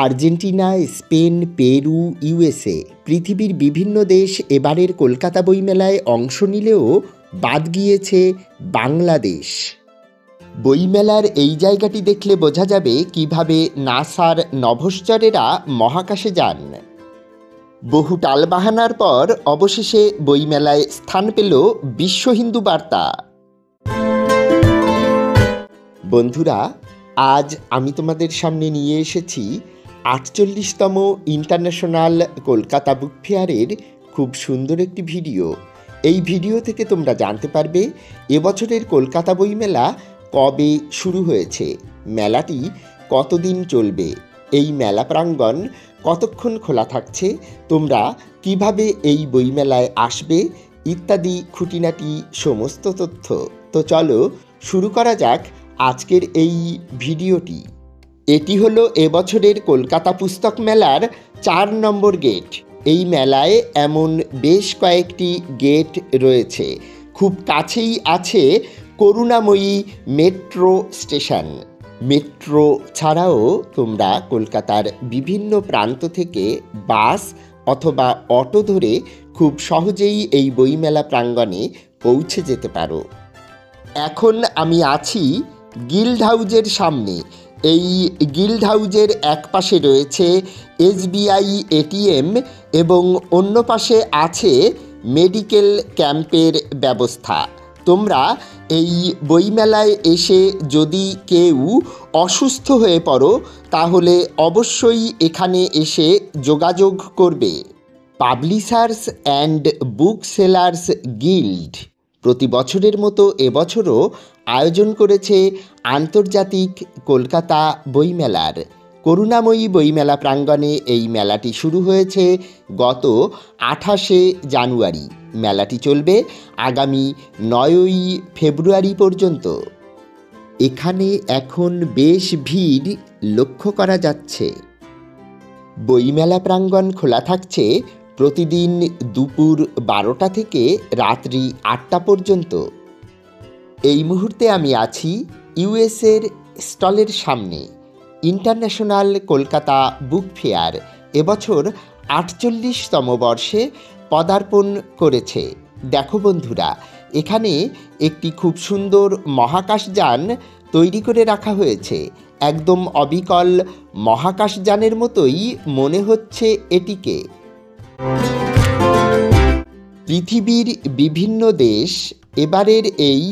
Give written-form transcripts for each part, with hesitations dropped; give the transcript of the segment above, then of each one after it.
Argentina, Spain, Peru, USA পৃথিবীর বিভিন্ন দেশ এবারের কলকাতা বইমেলায় অংশ নিলেও বাদ গিয়েছে বাংলাদেশ। বইমেলার এই জায়গাটি দেখলে বোঝা যাবে কিভাবে নাসার নভশ্চরেরা মহাকাশে যান। বহু টালবাহানার পর অবশেষে বইমেলায় স্থান পেল বিশ্ব হিন্দু বার্তা। বন্ধুরা, আজ আমি তোমাদের সামনে নিয়ে এসেছি 48তম ইন্টারন্যাশনাল কলকাতা বুক ফেয়ারের খুব সুন্দর একটি ভিডিও। এই ভিডিও থেকে তোমরা জানতে পারবে এবছরের কলকাতা বইমেলা কবে শুরু হয়েছে, মেলাটি কতদিন চলবে, এই মেলা প্রাঙ্গণ কতক্ষণ খোলা থাকছে, তোমরা কিভাবে এই বইমেলায় আসবে ইত্যাদি খুঁটিনাটি সমস্ত তথ্য। তো চলো শুরু করা যাক আজকের এই ভিডিওটি। এটি হলো এবছরের কলকাতা পুস্তক মেলার 4 নম্বর গেট। এই মেলায় এমন বেশ কয়েকটি গেট রয়েছে। খুব কাছেই আছে করুণাময়ী মেট্রো স্টেশন। মেট্রো ছাড়াও তোমরা কলকাতার বিভিন্ন প্রান্ত থেকে বাস অথবা অটো ধরে খুব সহজেই এই বইমেলা প্রাঙ্গণে পৌঁছে যেতে পারো। এখন আমি আছি গিল্ড হাউজের সামনে। এই গিল্ড হাউজের এক পাশে রয়েছে এসবিআই এটিএম এবং অন্য পাশে আছে মেডিকেল ক্যাম্পের ব্যবস্থা। তোমরা এই বইমেলায় এসে যদি কেউ অসুস্থ হয়ে পড়ো তাহলে অবশ্যই এখানে এসে যোগাযোগ করবে। Publishers and book sellers guild প্রতি বছরের মতো এবছরও আয়োজন করেছে আন্তর্জাতিক কলকাতা বইমেলার। করুণাময়ী বইমেলা প্রাঙ্গণে এই মেলাটি শুরু হয়েছে গত 28শে জানুয়ারি। মেলাটি চলবে আগামী 9ই ফেব্রুয়ারি পর্যন্ত। এখানে এখন বেশ ভিড় লক্ষ্য করা যাচ্ছে। বইমেলা প্রাঙ্গণ খোলা থাকছে প্রতিদিন দুপুর 12টা থেকে রাত্রি 8টা পর্যন্ত। এই মুহূর্তে আমি আছি ইউএসএর স্টলের সামনে। ইন্টারন্যাশনাল কলকাতা বুক ফেয়ার এবছর 48তম বর্ষে পদার্পণ করেছে। দেখো বন্ধুরা, এখানে একটি খুব সুন্দর মহাকাশযান তৈরি করে রাখা হয়েছে। একদম অবিকল মহাকাশযানের মতোই মনে হচ্ছে এটিকে। পৃথিবীর বিভিন্ন দেশ এবারের এই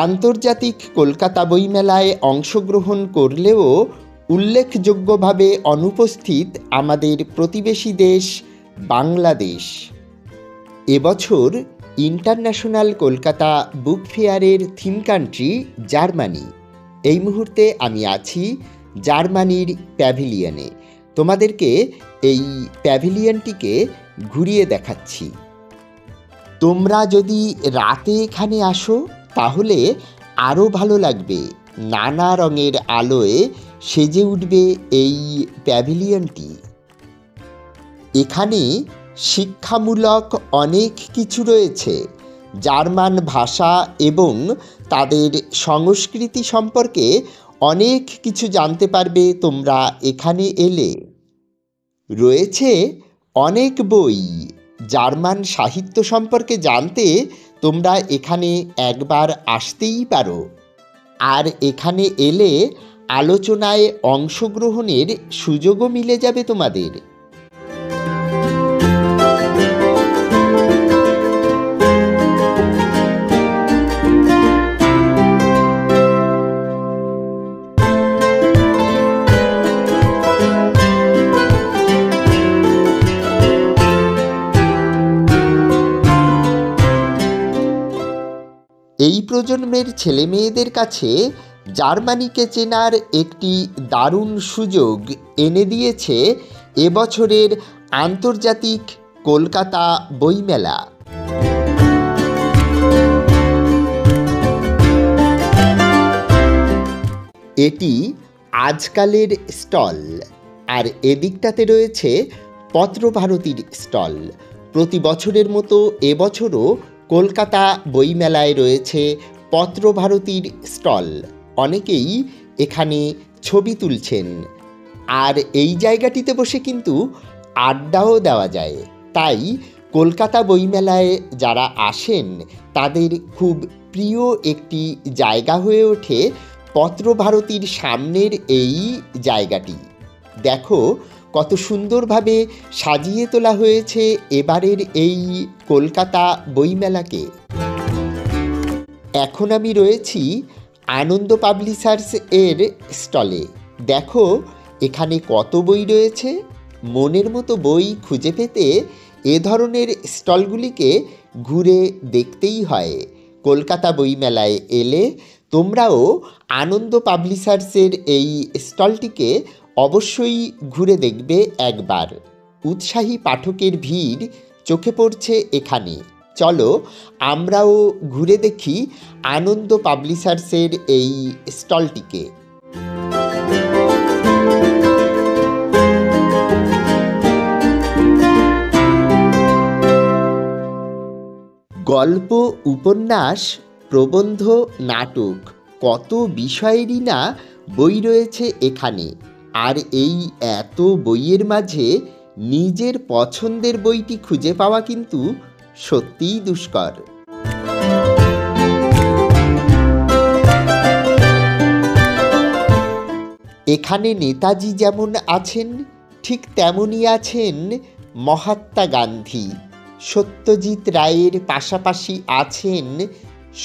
আন্তর্জাতিক কলকাতা বইমেলায় অংশগ্রহণ করলেও উল্লেখযোগ্যভাবে অনুপস্থিত আমাদের প্রতিবেশী দেশ বাংলাদেশ। এবছর ইন্টারন্যাশনাল কলকাতা বুক ফেয়ারের থিম কান্ট্রি জার্মানি। এই মুহূর্তে আমি আছি জার্মানির প্যাভিলিয়নে। তোমাদেরকে এই প্যাভিলিয়নটিকে ঘুরিয়ে দেখাচ্ছি। তোমরা যদি রাতে এখানে আসো তাহলে আরও ভালো লাগবে। নানা রঙের আলোয় সেজে উঠবে এই প্যাভিলিয়নটি। এখানে শিক্ষামূলক অনেক কিছু রয়েছে। জার্মান ভাষা এবং তাদের সংস্কৃতি সম্পর্কে অনেক কিছু জানতে পারবে তোমরা এখানে এলে। রয়েছে অনেক বই। জার্মান সাহিত্য সম্পর্কে জানতে তোমরা এখানে একবার আসতেই পারো। আর এখানে এলে আলোচনায় অংশগ্রহণের সুযোগও মিলে যাবে তোমাদের। এই প্রজন্মের ছেলেমেয়েদের কাছে জার্মানিকে চেনার একটি দারুণ সুযোগ এনে দিয়েছে এবছরের আন্তর্জাতিক কলকাতা বইমেলা। এটি আজকালের স্টল, আর এদিকটাতে রয়েছে পত্রভারতীর স্টল। প্রতি বছরের মতো এবছরও কলকাতা বইমেলায় রয়েছে পত্রভারতীর স্টল। অনেকেই এখানে ছবি তুলছেন। আর এই জায়গাটিতে বসে কিন্তু আড্ডাও দেওয়া যায়। তাই কলকাতা বইমেলায় যারা আসেন তাদের খুব প্রিয় একটি জায়গা হয়ে ওঠে পত্রভারতীর সামনের এই জায়গাটি। দেখো কত সুন্দরভাবে সাজিয়ে তোলা হয়েছে এবারের এই কলকাতা বইমেলাকে। এখন আমি রয়েছি আনন্দ পাবলিশার্স এর স্টলে। দেখো এখানে কত বই রয়েছে। মনের মতো বই খুঁজে পেতে এ ধরনের স্টলগুলিকে ঘুরে দেখতেই হয়। কলকাতা বইমেলায় এলে তোমরাও আনন্দ পাবলিশার্সের এই স্টলটিকে অবশ্যই ঘুরে দেখবে একবার। উৎসাহী পাঠকের ভিড় চোখে পড়ছে এখানে। চলো আমরাও ঘুরে দেখি আনন্দ পাবলিশার্সের এই স্টলটিকে। গল্প, উপন্যাস, প্রবন্ধ, নাটক, কত বিষয়েরই না বই রয়েছে এখানে। আর এই এত বইয়ের মাঝে নিজের পছন্দের বইটি খুঁজে পাওয়া কিন্তু সত্যিই দুষ্কর। এখানে নেতাজি যেমন আছেন ঠিক তেমনই আছেন মহাত্মা গান্ধী। সত্যজিৎ রায়ের পাশাপাশি আছেন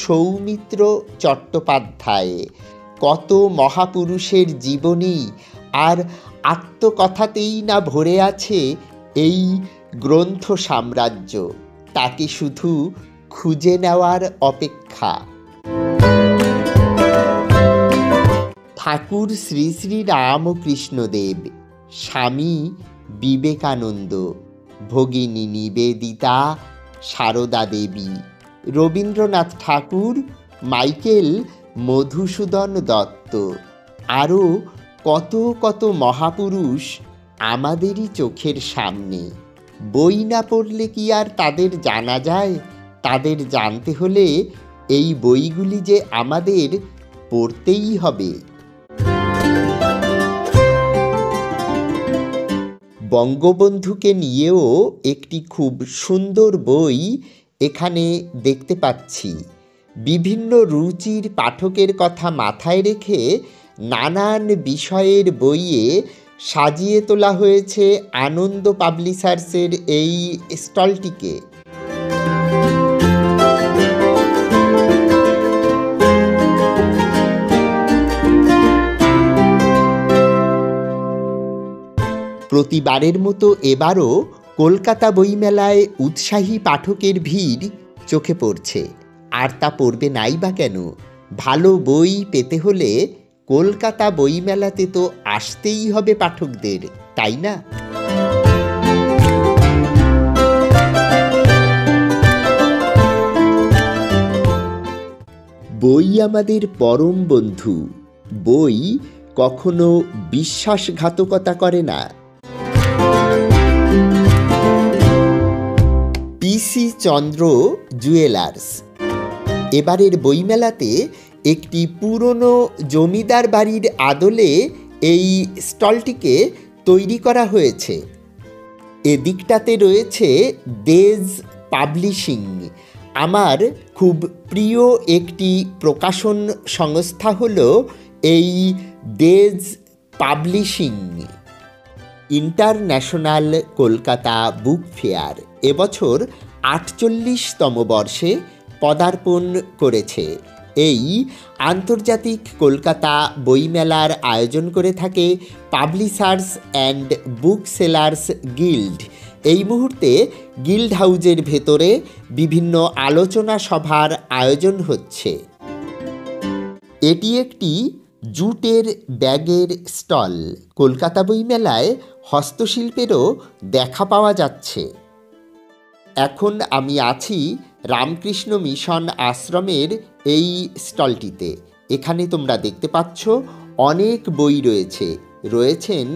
সৌমিত্র চট্টোপাধ্যায়। কত মহাপুরুষের জীবনী আর আত্মকথাতেই না ভরে আছে এই গ্রন্থ সাম্রাজ্য। তাকে শুধু খুঁজে নেওয়ার অপেক্ষা। ঠাকুর শ্রী শ্রী রামকৃষ্ণদেব, স্বামী বিবেকানন্দ, ভগিনী নিবেদিতা, সারদা দেবী, রবীন্দ্রনাথ ঠাকুর, মাইকেল মধুসূদন দত্ত, আরও কত কত মহাপুরুষ আমাদেরই চোখের সামনে। বই না পড়লে কি আর তাদের জানা যায়? তাদের জানতে হলে এই বইগুলি যে আমাদের পড়তেই হবে। বঙ্গবন্ধুকে নিয়েও একটি খুব সুন্দর বই এখানে দেখতে পাচ্ছি। বিভিন্ন রুচির পাঠকের কথা মাথায় রেখে নানান বিষয়ের বইয়ে সাজিয়ে তোলা হয়েছে আনন্দ পাবলিশার্সের এই স্টলটিকে। প্রতিবারের মতো এবারও কলকাতা বইমেলায় উৎসাহী পাঠকের ভিড় চোখে পড়ছে। আর তা পড়বে নাই বা কেন? ভালো বই পেতে হলে কলকাতা বইমেলাতে তো আসতেই হবে পাঠকদের, তাই না? বই আমাদের পরম বন্ধু। বই কখনো বিশ্বাসঘাতকতা করে না। পিসি চন্দ্র জুয়েলার্স। এবারের বইমেলাতে একটি পুরনো জমিদার বাড়ির আদলে এই স্টলটিকে তৈরি করা হয়েছে। এদিকটাতে রয়েছে দেজ পাবলিশিং। আমার খুব প্রিয় একটি প্রকাশন সংস্থা হলো এই Dey's publishing. International Kolkata book fair এবছর ৪৮তম বর্ষে পদার্পণ করেছে। এই আন্তর্জাতিক কলকাতা বইমেলার আয়োজন করে থাকে publishers and book sellers guild. এই মুহূর্তে গিল্ড হাউজের ভেতরে বিভিন্ন আলোচনা সভার আয়োজন হচ্ছে। এটি একটি জুটের ব্যাগের স্টল। কলকাতা বইমেলায় হস্তশিল্পেরও দেখা পাওয়া যাচ্ছে। এখন আমি আছি রামকৃষ্ণ মিশন আশ্রমের এই স্টলটিতে। এখানে তোমরা দেখতে পাচ্ছ অনেক বই রয়েছে। রয়েছেন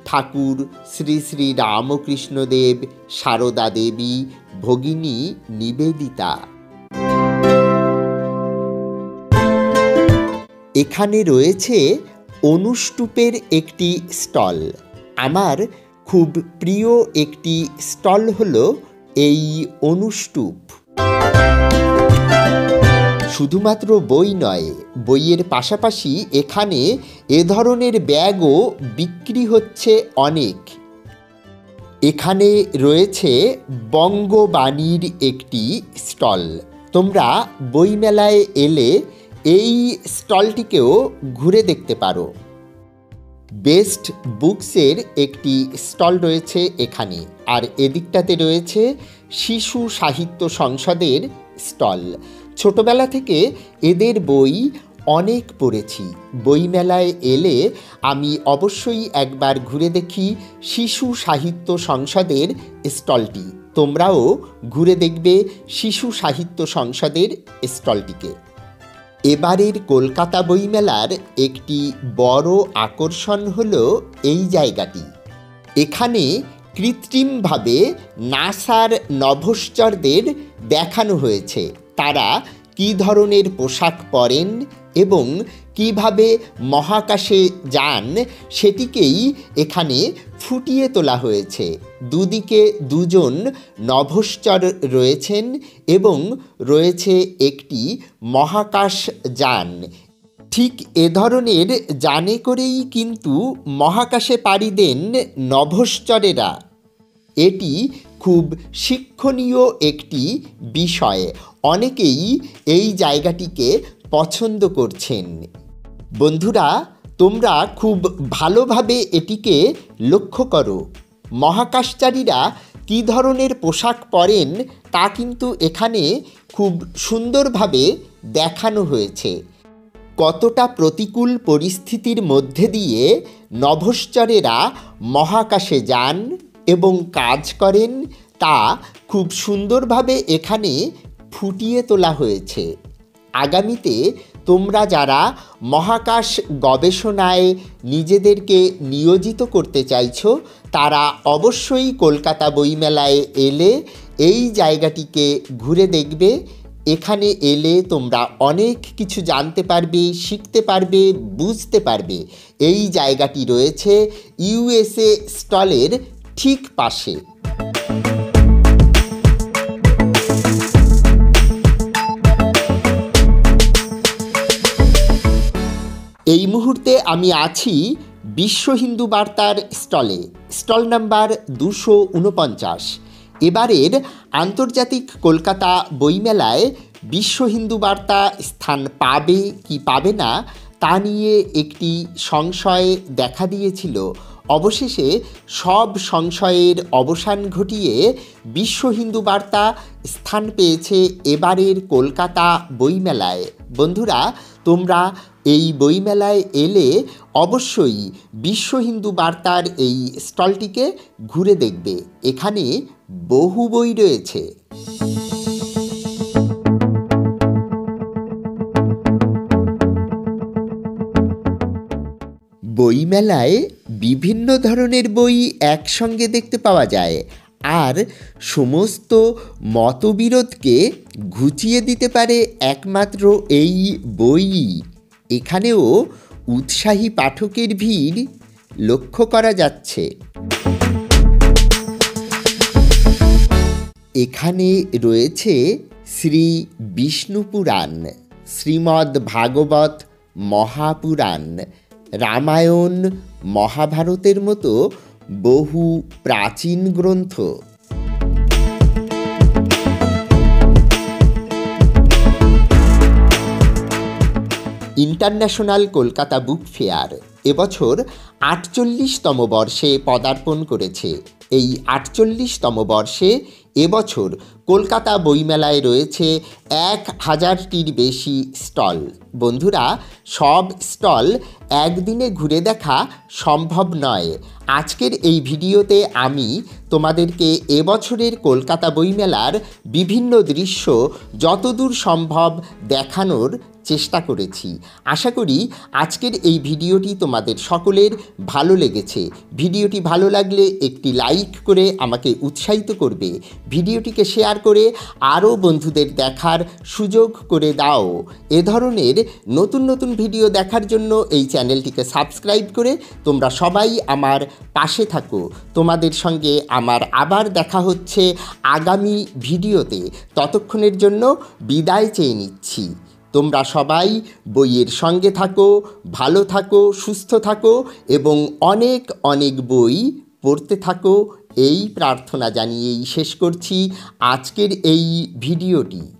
ঠাকুর শ্রী শ্রী রামকৃষ্ণদেব, সারদা দেবী, ভগিনী নিবেদিতা। এখানে রয়েছে অনুষ্টুপের একটি স্টল। আমার খুব প্রিয় একটি স্টল হলো এই অনুষ্টুপ। শুধুমাত্র বই নয়, বইয়ের পাশাপাশি এখানে এ ধরনের ব্যাগও বিক্রি হচ্ছে অনেক। এখানে রয়েছে বঙ্গবাণীর একটি স্টল। তোমরা বইমেলায় এলে এই স্টলটিকেও ঘুরে দেখতে পারো। বেস্ট বুকসের একটি স্টল রয়েছে এখানে, আর এদিকটাতে রয়েছে শিশু সাহিত্য সংসদের স্টল। ছোটবেলা থেকে এদের বই অনেক পড়েছি। বইমেলায় এলে আমি অবশ্যই একবার ঘুরে দেখি শিশু সাহিত্য সংসদের স্টলটি। তোমরাও ঘুরে দেখবে শিশু সাহিত্য সংসদের স্টলটিকে। এবারের কলকাতা বইমেলার একটি বড় আকর্ষণ হলো এই জায়গাটি। এখানে কৃত্রিমভাবে নাসার নভশ্চরদের দেখানো হয়েছে। তারা কী ধরনের পোশাক পরেন এবং কিভাবে মহাকাশে যান সেটিকেই এখানে ফুটিয়ে তোলা হয়েছে। দুদিকে দুজন নভশ্চর রয়েছেন এবং রয়েছে একটি মহাকাশ যান। ঠিক এ ধরনের যানে করেই কিন্তু মহাকাশে পাড়ি দেন নভশ্চরেরা। এটি খুব শিক্ষণীয় একটি বিষয়। অনেকেই এই জায়গাটিকে পছন্দ করছেন। বন্ধুরা, তোমরা খুব ভালোভাবে এটিকে লক্ষ্য করো। মহাকাশচারীরা কী ধরনের পোশাক পরেন তা কিন্তু এখানে খুব সুন্দরভাবে দেখানো হয়েছে। কতটা প্রতিকূল পরিস্থিতির মধ্যে দিয়ে নভশ্চরেরা মহাকাশে যান এবং কাজ করেন তা খুব সুন্দরভাবে এখানে ফুটিয়ে তোলা হয়েছে। আগামীতে তোমরা যারা মহাকাশ গবেষণায় নিজেদেরকে নিয়োজিত করতে চাইছো তারা অবশ্যই কলকাতা বইমেলায় এলে এই জায়গাটিকে ঘুরে দেখবে। এখানে এলে তোমরা অনেক কিছু জানতে পারবে, শিখতে পারবে, বুঝতে পারবে। এই জায়গাটি রয়েছে ইউএসএ স্টলের ঠিক পাশে। এই মুহূর্তে আমি আছি বিশ্ব হিন্দু বার্তার স্টলে, স্টল নাম্বার 249। এবারের আন্তর্জাতিক কলকাতা বইমেলায় বিশ্ব হিন্দু বার্তা স্থান পাবে কি পাবে না তা নিয়ে একটি সংশয় দেখা দিয়েছিল। অবশেষে সব সংশয়ের অবসান ঘটিয়ে বিশ্ব হিন্দু বার্তা স্থান পেয়েছে এবারের কলকাতা বইমেলায়। বন্ধুরা, তোমরা এই বইমেলায় এলে অবশ্যই বিশ্ব হিন্দু বার্তার এই স্টলটিকে ঘুরে দেখবে। এখানে বহু বই রয়েছে। বইমেলায় বিভিন্ন ধরনের বই একসঙ্গে দেখতে পাওয়া যায়, আর সমস্ত মতবিরোধকে ঘুচিয়ে দিতে পারে একমাত্র এই বই। এখানেও উৎসাহী পাঠকের ভিড় লক্ষ্য করা যাচ্ছে। এখানে রয়েছে শ্রী বিষ্ণু পুরাণ, শ্রীমদ্ ভাগবত মহাপুরাণ, রামায়ণ, মহাভারতের মতো বহু প্রাচীন গ্রন্থ। ইন্টারন্যাশনাল কলকাতা বুক ফেয়ার এবছর ৪৮তম বর্ষে পদার্পণ করেছে। এই ৪৮তম বর্ষে এবছর কলকাতা বইমেলায় রয়েছে ১,০০০টির বেশি স্টল। বন্ধুরা, সব স্টল একদিনে ঘুরে দেখা সম্ভব নয়। আজকের এই ভিডিওতে আমি তোমাদেরকে এবছরের কলকাতা বইমেলার বিভিন্ন দৃশ্য যতদূর সম্ভব দেখানোর চেষ্টা করেছি। আশা করি আজকের এই ভিডিওটি তোমাদের সকলের ভালো লেগেছে। ভিডিওটি ভালো লাগলে একটি লাইক করে আমাকে উৎসাহিত করবে। ভিডিওটিকে শেয়ার করে আরও বন্ধুদের দেখার সুযোগ করে দাও। এ ধরনের নতুন নতুন ভিডিও দেখার জন্য এই চ্যানেলটিকে সাবস্ক্রাইব করে তোমরা সবাই আমার পাশে থাকো। তোমাদের সঙ্গে আমার আবার দেখা হচ্ছে আগামী ভিডিওতে। ততক্ষণের জন্য বিদায় চেয়ে নিচ্ছি। তোমরা সবাই বইয়ের সঙ্গে থাকো, ভালো থাকো, সুস্থ থাকো এবং অনেক অনেক বই পড়তে থাকো, এই প্রার্থনা জানিয়েই শেষ করছি আজকের এই ভিডিওটি।